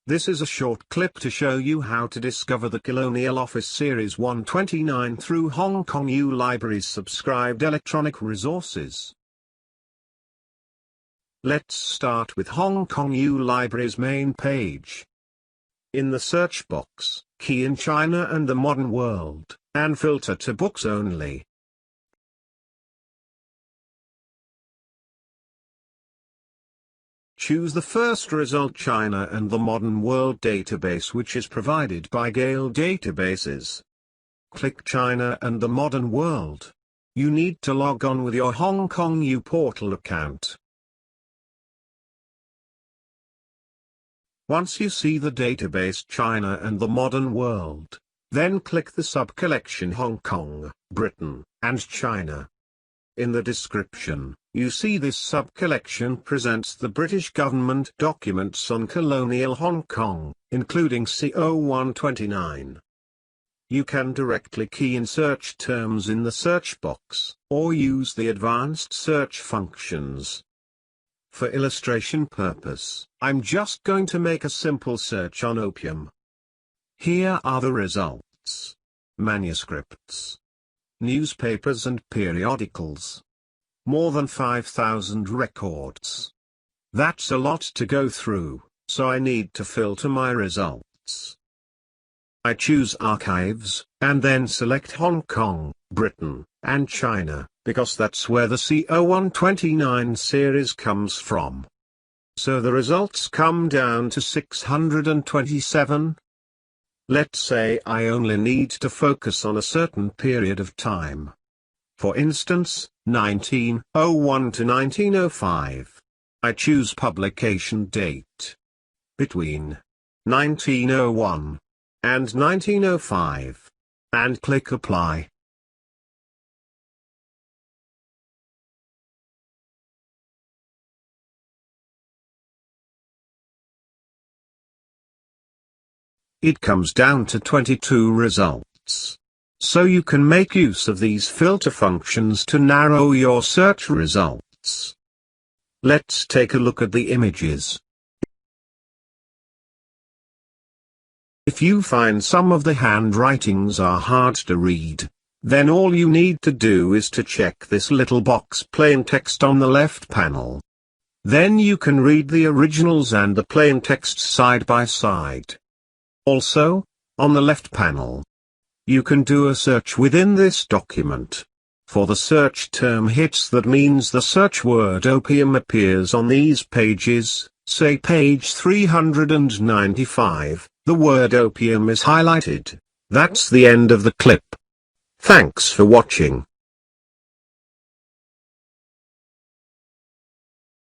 This is a short clip to show you how to discover the Colonial Office Series 129 through HKU Library's subscribed electronic resources. Let's start with HKU Library's main page. In the search box, key in China and the Modern World, and filter to books only. Choose the first result, China and the Modern World database, which is provided by Gale Databases. Click China and the Modern World. You need to log on with your HKU portal account. Once you see the database China and the Modern World, then click the sub-collection Hong Kong, Britain, and China. In the description, you see this sub-collection presents the British government documents on colonial Hong Kong, including CO129. You can directly key in search terms in the search box, or use the advanced search functions. For illustration purpose, I'm just going to make a simple search on opium. Here are the results. Manuscripts, newspapers and periodicals. More than 5,000 records. That's a lot to go through, so I need to filter my results. I choose Archives, and then select Hong Kong, Britain, and China, because that's where the CO129 series comes from. So the results come down to 627. Let's say I only need to focus on a certain period of time. For instance, 1901 to 1905. I choose publication date. Between 1901 and 1905. And click Apply. It comes down to 22 results. So you can make use of these filter functions to narrow your search results. Let's take a look at the images. If you find some of the handwritings are hard to read, then all you need to do is to check this little box plain text on the left panel. Then you can read the originals and the plain text side by side. Also, on the left panel, you can do a search within this document. For the search term hits, that means the search word opium appears on these pages, say page 395, the word opium is highlighted. That's the end of the clip. Thanks for watching.